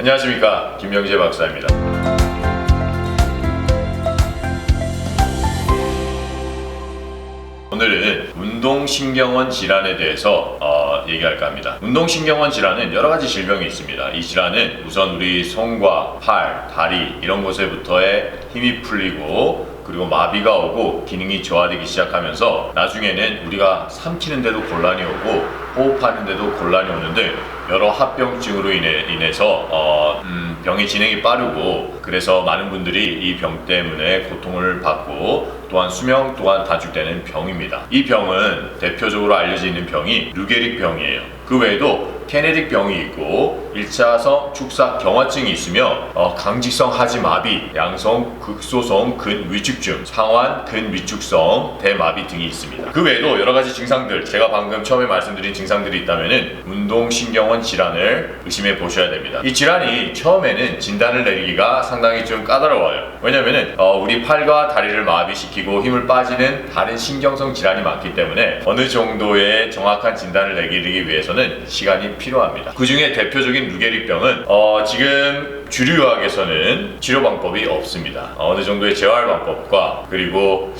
안녕하십니까, 김명재 박사입니다. 오늘은 운동신경원 질환에 대해서 얘기할까 합니다. 운동신경원 질환은 여러 가지 질병이 있습니다. 이 질환은 우선 우리 손과 팔, 다리 이런 곳에부터의 힘이 풀리고 그리고 마비가 오고 기능이 저하되기 시작하면서 나중에는 우리가 삼키는데도 곤란이 오고 호흡하는데도 곤란이 오는 등 여러 합병증으로 인해서 병의 진행이 빠르고, 그래서 많은 분들이 이 병 때문에 고통을 받고 또한 수명 또한 단축되는 병입니다. 이 병은 대표적으로 알려져 있는 병이 루게릭 병이에요. 그 외에도 케네딕 병이 있고 1차성 축삭 경화증이 있으며 강직성 하지 마비, 양성 극소성 근위축증, 상완 근위축성 대마비 등이 있습니다. 그 외에도 여러 가지 증상들, 제가 방금 처음에 말씀드린 증상들이 있다면은 운동신경원 질환을 의심해 보셔야 됩니다. 이 질환이 처음에는 진단을 내리기가 상당히 좀 까다로워요. 왜냐면은 우리 팔과 다리를 마비시키고 힘을 빠지는 다른 신경성 질환이 많기 때문에 어느 정도의 정확한 진단을 내리기 위해서는 시간이 필요합니다. 그 중에 대표적인 루게릭병은 지금 주류의학에서는 치료 방법이 없습니다. 어느 정도의 재활 방법과 그리고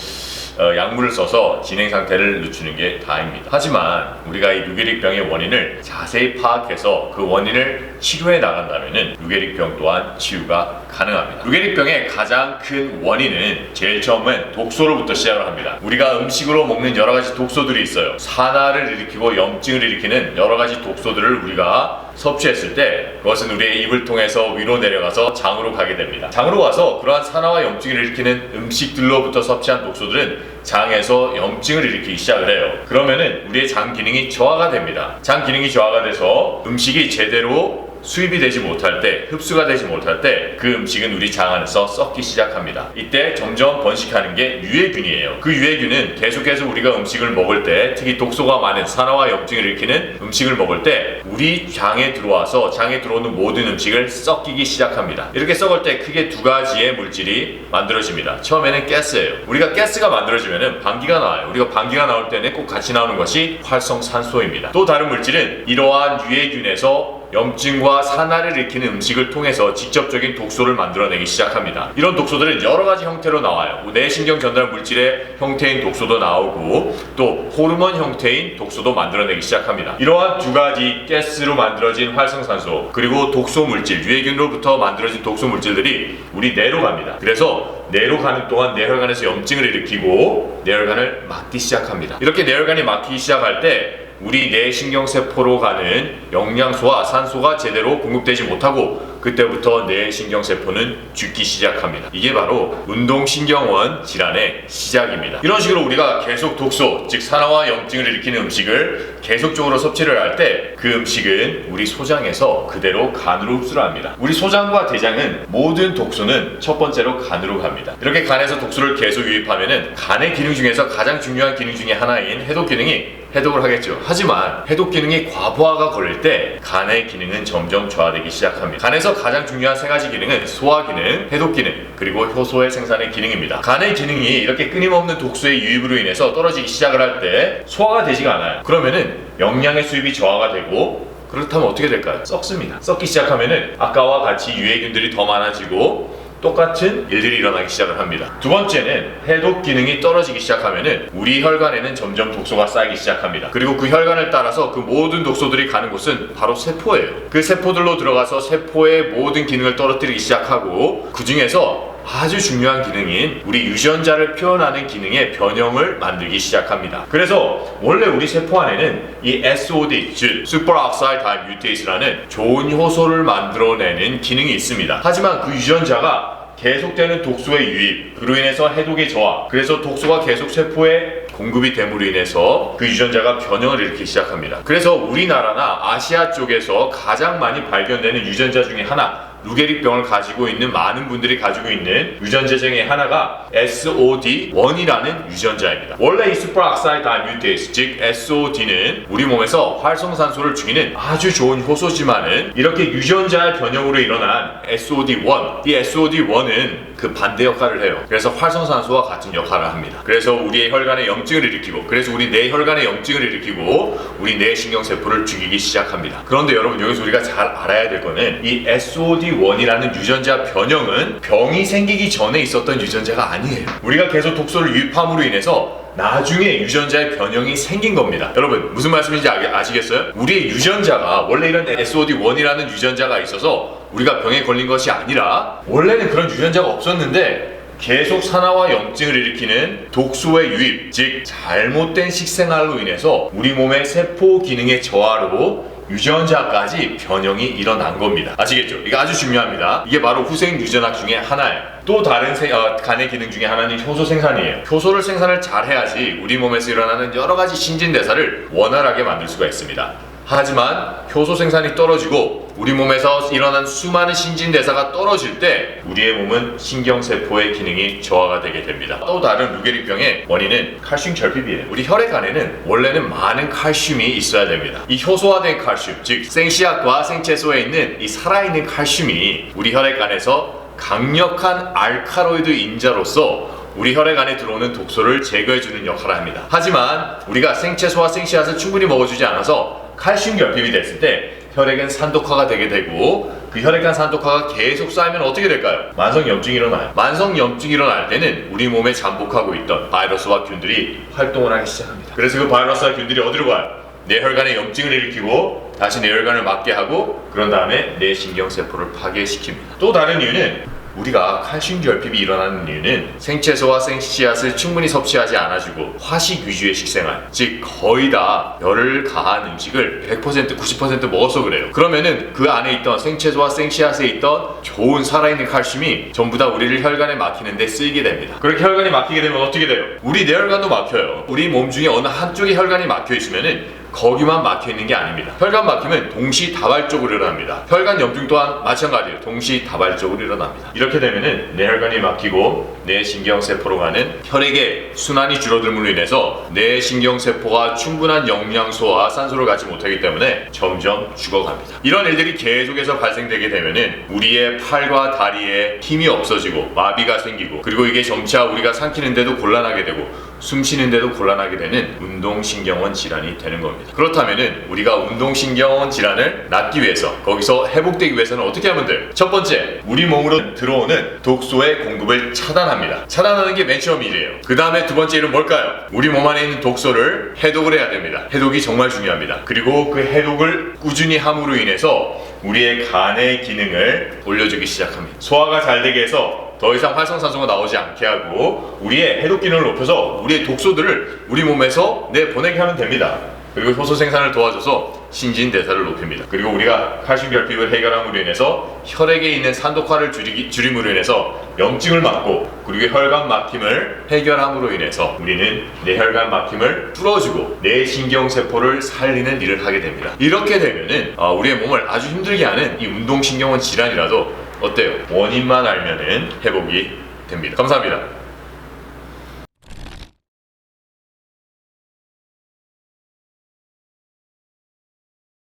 약물을 써서 진행 상태를 늦추는 게 다입니다. 하지만 우리가 이 루게릭병의 원인을 자세히 파악해서 그 원인을 치료해 나간다면 루게릭병 또한 치유가 가능합니다. 루게릭병의 가장 큰 원인은 제일 처음엔 독소로부터 시작을 합니다. 우리가 음식으로 먹는 여러 가지 독소들이 있어요. 산화를 일으키고 염증을 일으키는 여러 가지 독소들을 우리가 섭취했을 때 그것은 우리의 입을 통해서 위로 내려가서 장으로 가게 됩니다. 장으로 가서 그러한 산화와 염증을 일으키는 음식들로부터 섭취한 독소들은 장에서 염증을 일으키기 시작을 해요. 그러면은 우리의 장 기능이 저하가 됩니다. 장 기능이 저하가 돼서 음식이 제대로 수입이 되지 못할 때, 흡수가 되지 못할 때 그 음식은 우리 장 안에서 썩기 시작합니다. 이때 점점 번식하는 게 유해균이에요. 그 유해균은 계속해서 우리가 음식을 먹을 때, 특히 독소가 많은 산화와 염증을 일으키는 음식을 먹을 때 우리 장에 들어와서 장에 들어오는 모든 음식을 썩기기 시작합니다. 이렇게 썩을 때 크게 두 가지의 물질이 만들어집니다. 처음에는 가스예요. 우리가 가스가 만들어지면 방귀가 나와요. 우리가 방귀가 나올 때는 꼭 같이 나오는 것이 활성산소입니다. 또 다른 물질은 이러한 유해균에서 염증과 산화를 일으키는 음식을 통해서 직접적인 독소를 만들어내기 시작합니다. 이런 독소들은 여러 가지 형태로 나와요. 뇌신경 전달 물질의 형태인 독소도 나오고 또 호르몬 형태인 독소도 만들어내기 시작합니다. 이러한 두 가지 가스로 만들어진 활성산소 그리고 독소 물질, 유해균으로부터 만들어진 독소 물질들이 우리 뇌로 갑니다. 그래서 뇌로 가는 동안 뇌혈관에서 염증을 일으키고 뇌혈관을 막기 시작합니다. 이렇게 뇌혈관이 막히기 시작할 때 우리 뇌신경세포로 가는 영양소와 산소가 제대로 공급되지 못하고 그때부터 뇌신경세포는 죽기 시작합니다. 이게 바로 운동신경원 질환의 시작입니다. 이런 식으로 우리가 계속 독소, 즉 산화와 염증을 일으키는 음식을 계속적으로 섭취를 할 때 그 음식은 우리 소장에서 그대로 간으로 흡수를 합니다. 우리 소장과 대장은 모든 독소는 첫 번째로 간으로 갑니다. 이렇게 간에서 독소를 계속 유입하면은 간의 기능 중에서 가장 중요한 기능 중에 하나인 해독 기능이 해독을 하겠죠. 하지만 해독 기능이 과부하가 걸릴 때 간의 기능은 점점 저하되기 시작합니다. 간에서 가장 중요한 세 가지 기능은 소화 기능, 해독 기능, 그리고 효소의 생산의 기능입니다. 간의 기능이 이렇게 끊임없는 독소의 유입으로 인해서 떨어지기 시작을 할 때 소화가 되지가 않아요. 그러면은 영양의 수입이 저하가 되고 그렇다면 어떻게 될까요? 썩습니다. 썩기 시작하면은 아까와 같이 유해균들이 더 많아지고 똑같은 일들이 일어나기 시작을 합니다. 두 번째는 해독 기능이 떨어지기 시작하면은 우리 혈관에는 점점 독소가 쌓이기 시작합니다. 그리고 그 혈관을 따라서 그 모든 독소들이 가는 곳은 바로 세포예요. 그 세포들로 들어가서 세포의 모든 기능을 떨어뜨리기 시작하고 그 중에서 아주 중요한 기능인 우리 유전자를 표현하는 기능의 변형을 만들기 시작합니다. 그래서 원래 우리 세포 안에는 이 SOD, 즉 Superoxide Dismutase라는 좋은 효소를 만들어내는 기능이 있습니다. 하지만 그 유전자가 계속되는 독소의 유입, 그로 인해서 해독의 저하, 그래서 독소가 계속 세포에 공급이 됨으로 인해서 그 유전자가 변형을 일으키기 시작합니다. 그래서 우리나라나 아시아 쪽에서 가장 많이 발견되는 유전자 중에 하나, 루게릭병을 가지고 있는 많은 분들이 가지고 있는 유전자 중에 하나가 SOD1이라는 유전자입니다. 원래 이 슈퍼옥사이드 다이뮤테이스, 즉 SOD는 우리 몸에서 활성산소를 죽이는 아주 좋은 효소지만은 이렇게 유전자의 변형으로 일어난 SOD1, 이 SOD1은 그 반대 역할을 해요. 그래서 활성산소와 같은 역할을 합니다. 그래서 우리의 혈관에 염증을 일으키고, 그래서 우리 뇌 혈관에 염증을 일으키고 우리 뇌 신경세포를 죽이기 시작합니다. 그런데 여러분, 여기서 우리가 잘 알아야 될 거는 이 SOD1이라는 유전자 변형은 병이 생기기 전에 있었던 유전자가 아니에요. 우리가 계속 독소를 유입함으로 인해서 나중에 유전자의 변형이 생긴 겁니다. 여러분, 무슨 말씀인지 아시겠어요? 우리의 유전자가 원래 이런 SOD1이라는 유전자가 있어서 우리가 병에 걸린 것이 아니라, 원래는 그런 유전자가 없었는데 계속 산화와 염증을 일으키는 독소의 유입, 즉 잘못된 식생활로 인해서 우리 몸의 세포 기능의 저하로 유전자까지 변형이 일어난 겁니다. 아시겠죠? 이게 아주 중요합니다. 이게 바로 후생 유전학 중에 하나예요. 또 다른 간의 기능 중에 하나는 효소 생산이에요. 효소를 생산을 잘 해야지 우리 몸에서 일어나는 여러 가지 신진대사를 원활하게 만들 수가 있습니다. 하지만 효소 생산이 떨어지고 우리 몸에서 일어난 수많은 신진대사가 떨어질 때 우리의 몸은 신경세포의 기능이 저하가 되게 됩니다. 또 다른 루게릭병의 원인은 칼슘 결핍이에요. 우리 혈액 안에는 원래는 많은 칼슘이 있어야 됩니다. 이 효소화된 칼슘, 즉 생씨앗과 생채소에 있는 이 살아있는 칼슘이 우리 혈액 안에서 강력한 알카로이드 인자로서 우리 혈액 안에 들어오는 독소를 제거해주는 역할을 합니다. 하지만 우리가 생채소와 생씨앗을 충분히 먹어주지 않아서 칼슘 결핍이 됐을 때 혈액은 산독화가 되게 되고, 그 혈액간 산독화가 계속 쌓이면 어떻게 될까요? 만성염증이 일어나요. 만성염증이 일어날 때는 우리 몸에 잠복하고 있던 바이러스와 균들이 활동을 하기 시작합니다. 그래서 그 바이러스와 균들이 어디로 가요? 내 혈관에 염증을 일으키고 다시 내 혈관을 막게 하고, 그런 다음에 내 신경세포를 파괴시킵니다. 또 다른 이유는, 우리가 칼슘 결핍이 일어나는 이유는 생채소와 생씨앗을 충분히 섭취하지 않아주고 화식 위주의 식생활, 즉 거의 다 열을 가한 음식을 100%, 90% 먹어서 그래요. 그러면은 그 안에 있던 생채소와 생씨앗에 있던 좋은 살아있는 칼슘이 전부 다 우리를 혈관에 막히는데 쓰이게 됩니다. 그렇게 혈관이 막히게 되면 어떻게 돼요? 우리 뇌혈관도 막혀요. 우리 몸 중에 어느 한쪽에 혈관이 막혀 있으면은 거기만 막혀 있는 게 아닙니다. 혈관 막히면 동시다발적으로 일어납니다. 혈관 염증 또한 마찬가지예요. 동시다발적으로 일어납니다. 이렇게 되면은 내 혈관이 막히고 내 신경세포로 가는 혈액의 순환이 줄어들므로 인해서 내 신경세포가 충분한 영양소와 산소를 갖지 못하기 때문에 점점 죽어갑니다. 이런 일들이 계속해서 발생되게 되면은 우리의 팔과 다리에 힘이 없어지고 마비가 생기고, 그리고 이게 점차 우리가 삼키는데도 곤란하게 되고 숨쉬는데도 곤란하게 되는 운동신경원 질환이 되는 겁니다. 그렇다면은 우리가 운동신경원 질환을 낫기 위해서, 거기서 회복되기 위해서는 어떻게 하면 돼요? 첫 번째, 우리 몸으로 들어오는 독소의 공급을 차단합니다. 차단하는 게 맨 처음 일이에요. 그 다음에 두 번째 일은 뭘까요? 우리 몸 안에 있는 독소를 해독을 해야 됩니다. 해독이 정말 중요합니다. 그리고 그 해독을 꾸준히 함으로 인해서 우리의 간의 기능을 올려주기 시작합니다. 소화가 잘 되게 해서 더 이상 활성산소가 나오지 않게 하고 우리의 해독 기능을 높여서 우리의 독소들을 우리 몸에서 내보내게 하면 됩니다. 그리고 효소 생산을 도와줘서 신진대사를 높입니다. 그리고 우리가 칼슘 결핍을 해결함으로 인해서 혈액에 있는 산독화를 줄임으로 인해서 염증을 막고, 그리고 혈관 막힘을 해결함으로 인해서 우리는 내 혈관 막힘을 뚫어주고 내 신경세포를 살리는 일을 하게 됩니다. 이렇게 되면은 우리의 몸을 아주 힘들게 하는 이 운동신경원 질환이라도 어때요? 원인만 알면은 회복이 됩니다. 감사합니다.